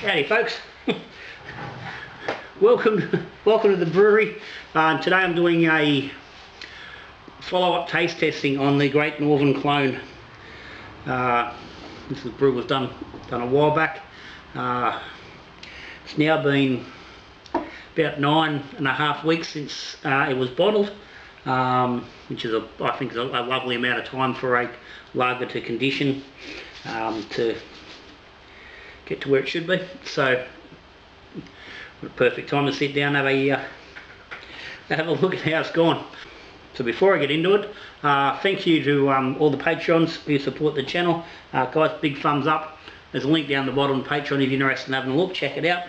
Howdy folks, welcome to the brewery. Today I'm doing a follow-up taste testing on the Great Northern Clone. This brew was done a while back. It's now been about 9.5 weeks since it was bottled, which is I think a lovely amount of time for a lager to condition to get to where it should be. So a perfect time to sit down and have a look at how it's gone. So before I get into it, thank you to all the Patreons who support the channel. Guys, big thumbs up. There's a link down the bottom, Patreon, if you're interested in having a look, check it out.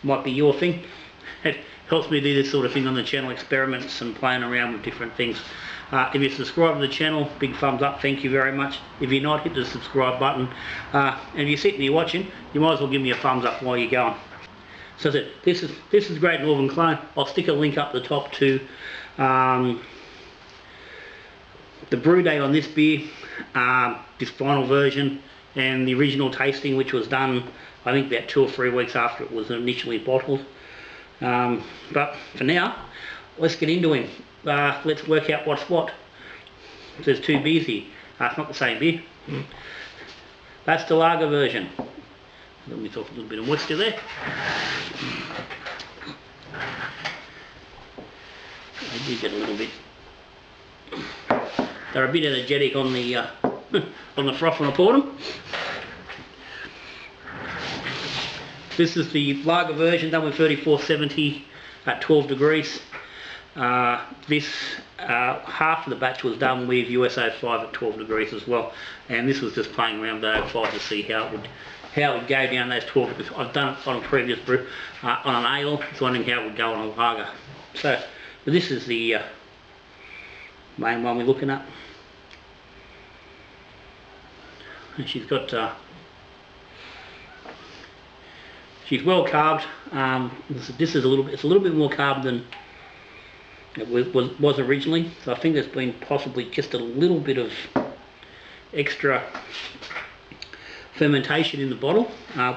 Might be your thing. It helps me do this sort of thing on the channel, experiments and playing around with different things. If you subscribe to the channel, big thumbs up, thank you very much. If you're not, hit the subscribe button. And if you're sitting here watching, you might as well give me a thumbs up while you're going. So this is Great Northern Clone. I'll stick a link up the top to the brew date on this beer, this final version, and the original tasting, which was done I think about 2 or 3 weeks after it was initially bottled. But for now, let's get into him. Let's work out what's what. There's 2 beers here. It's not the same beer. That's the lager version. Let me talk a little bit of moisture there. I did get a little bit. They're a bit energetic on the on the froth when I poured them. This is the lager version done with 3470 at 12 degrees. This half of the batch was done with US-05 at 12 degrees as well, and this was just playing around with 05 to see how it would go down those 12 degrees. I've done it on a previous brew on an ale, so wondering how it would go on a lager. So this is the main one we're looking at. And she's got she's well carved. This is it's a little bit more carb than it was originally, so I think there's been possibly just a little bit of extra fermentation in the bottle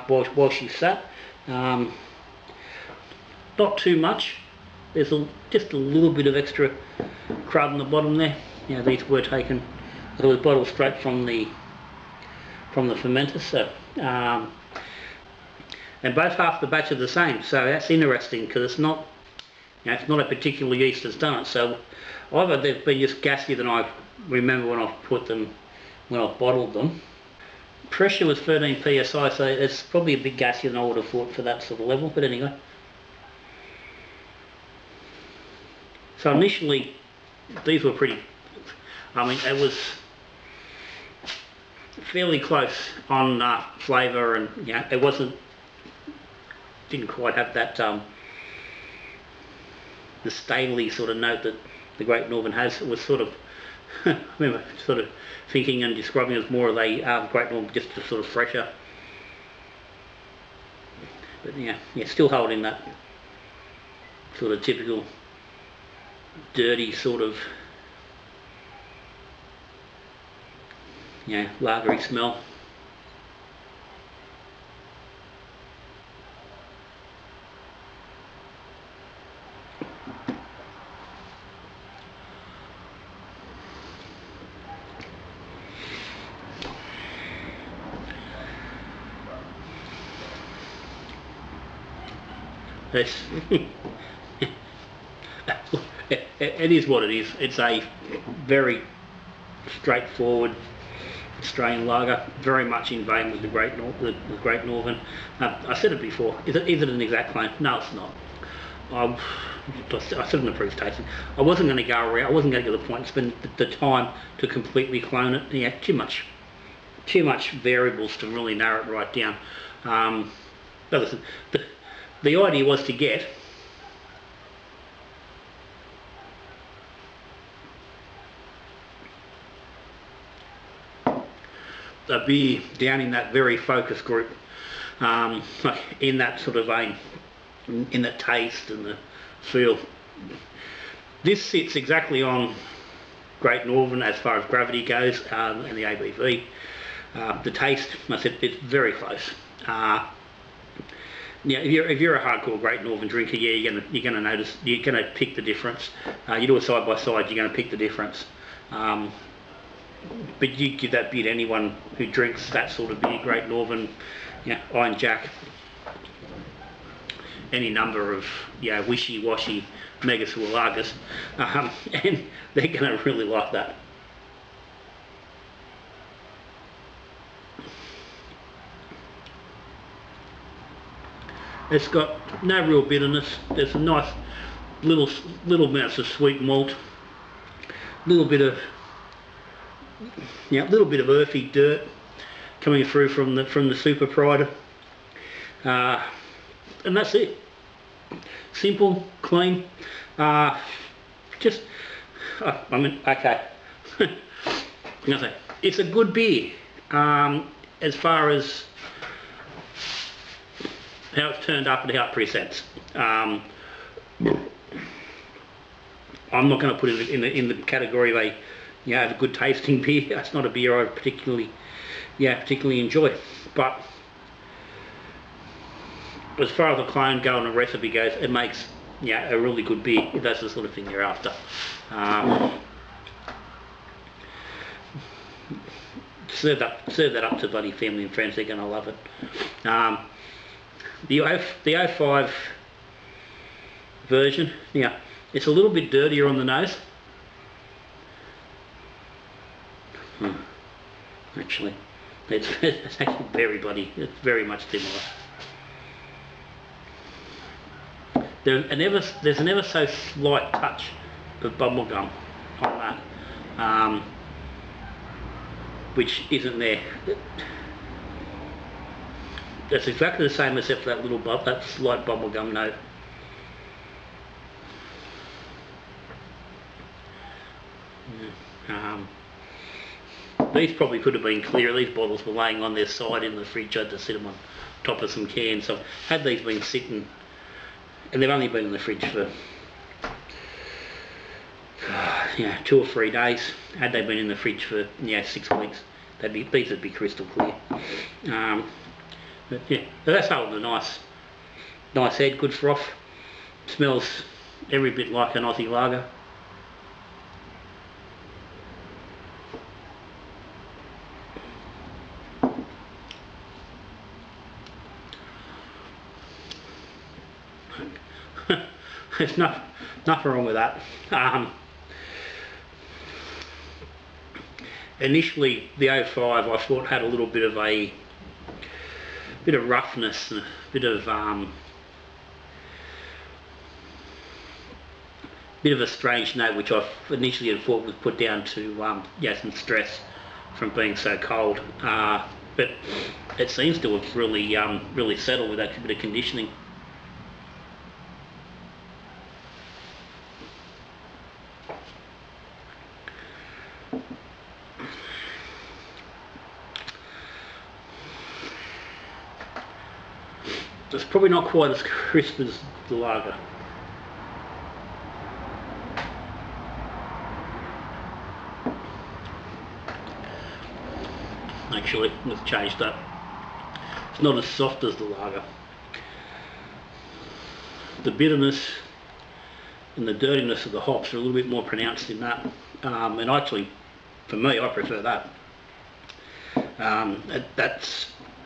while she sat. Not too much. There's just a little bit of extra crud in the bottom there. You know, these were taken, it was bottled straight from the fermenter, so and both half the batch are the same, so that's interesting because it's not, you know, it's not a particular yeast that's done it. So either they've been just gassier than I remember when I've bottled them. Pressure was 13 psi, so it's probably a bit gassier than I would have thought for that sort of level, but anyway. So initially these were pretty, I mean, it was fairly close on flavour, and you know, it didn't quite have that the staley sort of note that the Great Northern has. It was sort of I remember sort of thinking and describing it as more of a Great Northern, just a sort of fresher, but yeah, still holding that sort of typical dirty sort of, you know, lagery smell. It is what it is. It's a very straightforward Australian lager, very much in vein with the Great Northern. I said it before. Is it an exact clone? No, it's not. I said in the previous tasting, I wasn't going to go around. I wasn't going to get to the point and spend the time to completely clone it. Yeah, too much variables to really narrow it right down. But listen, the idea was to get a beer down in that very focused group, like in that sort of vein, in the taste and the feel. This sits exactly on Great Northern as far as gravity goes, and the ABV. The taste, I said, it's very close. Yeah, if you're a hardcore Great Northern drinker, yeah, you're gonna notice, you're gonna pick the difference. You do a side by side, you're gonna pick the difference. But you give that beer to anyone who drinks that sort of beer, Great Northern, Iron Jack, any number of wishy-washy Mega Sewer lagers, and they're gonna really like that. It's got no real bitterness. There's a nice little amounts of sweet malt, little bit of earthy dirt coming through from the Super Pride, and that's it. Simple, clean. Just, I mean, okay. It's a good beer. As far as how it's turned up and how it presents. I'm not going to put it in the category of a good tasting beer. That's not a beer I particularly enjoy. But as far as the clone go and the recipe goes, it makes a really good beer if that's the sort of thing you're after. Serve that up to bloody family and friends. They're going to love it. The 05 version, it's a little bit dirtier on the nose. Actually, it's actually it's very much similar. There's an ever so slight touch of bubblegum on that, which isn't there. That's exactly the same except for that slight bubblegum note. These probably could have been clearer. These bottles were laying on their side in the fridge. I had to sit them on top of some cans. So had these been sitting, and they've only been in the fridge for 2 or 3 days. Had they been in the fridge for 6 weeks, these would be crystal clear. But that's holding a nice head, good froth. Smells every bit like an Aussie lager. There's nothing wrong with that. Initially, the 05 I thought had a little bit of roughness and a bit of a strange note, which I initially had thought was put down to some stress from being so cold. But it seems to have really settled with that bit of conditioning. It's probably not quite as crisp as the lager. Actually, let's change that. It's not as soft as the lager. The bitterness and the dirtiness of the hops are a little bit more pronounced in that. And actually, for me, I prefer that.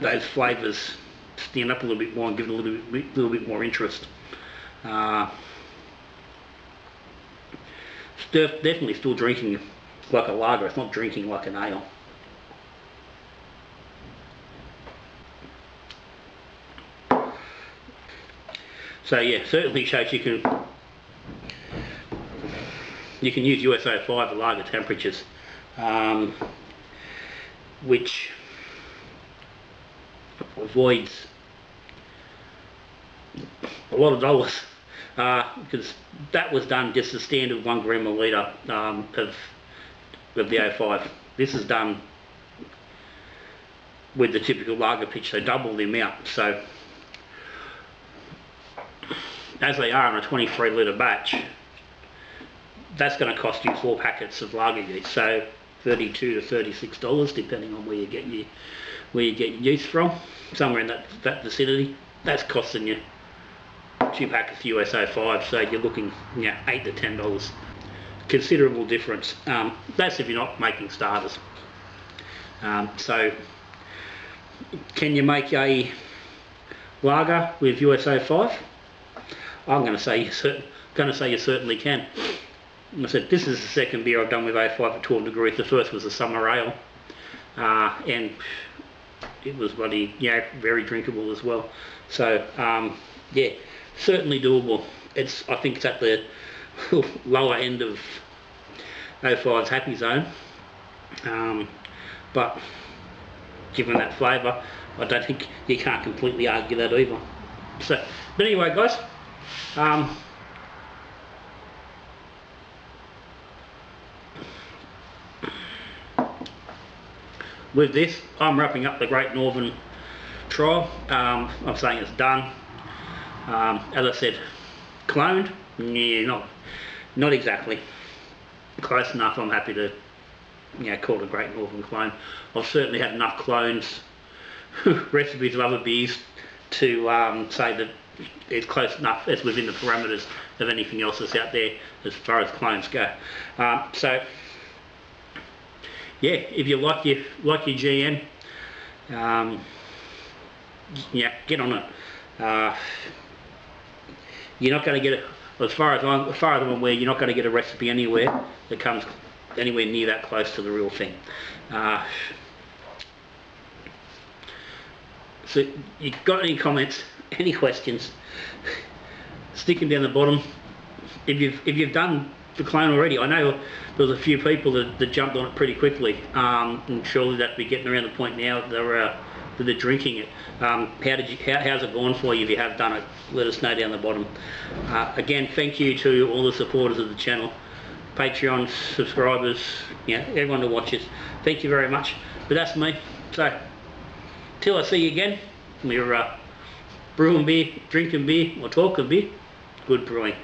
Those flavours stand up a little bit more and give it a little bit more interest. Definitely still drinking like a lager. It's not drinking like an ale. So yeah, certainly shows you can use US 05 at lager temperatures, which avoids a lot of dollars, because that was done just a standard 1 gram a litre of the 05. This is done with the typical lager pitch, so double the amount. So as they are in a 23 litre batch, that's going to cost you 4 packets of lager yeast, so $32 to $36 depending on where you get your yeast from, somewhere in that vicinity. that's costing you 2 packets USA 5, so you're looking, $8 to $10. Considerable difference. That's if you're not making starters. So can you make a lager with USA 5? I'm going to say you certainly can. I said this is the second beer I've done with A5 at 12 degrees. The first was a summer ale, and it was bloody very drinkable as well. So yeah, certainly doable. I think it's at the lower end of A5's happy zone, but given that flavour, I don't think you can't completely argue that either. So, but anyway, guys, with this, I'm wrapping up the Great Northern trial. I'm saying it's done. As I said, cloned? Yeah, not exactly. Close enough. I'm happy to call it a Great Northern clone. I've certainly had enough clones, recipes of other beers, to say that it's close enough, it's within the parameters of anything else that's out there as far as clones go. So yeah, if you like your GN, get on it. You're not going to get it, as far as I'm aware, you're not going to get a recipe anywhere that comes anywhere near that close to the real thing. So you got any comments, any questions, stick them down the bottom. If you've done the clone already, I know there's a few people that jumped on it pretty quickly, and surely that'd be getting around the point now that they're drinking it. How's it gone for you if you have done it? Let us know down the bottom. Again, thank you to all the supporters of the channel, Patreon subscribers, everyone that watches. Thank you very much. But that's me. So till I see you again, we're brewing beer, drinking beer, or talking beer. Good brewing.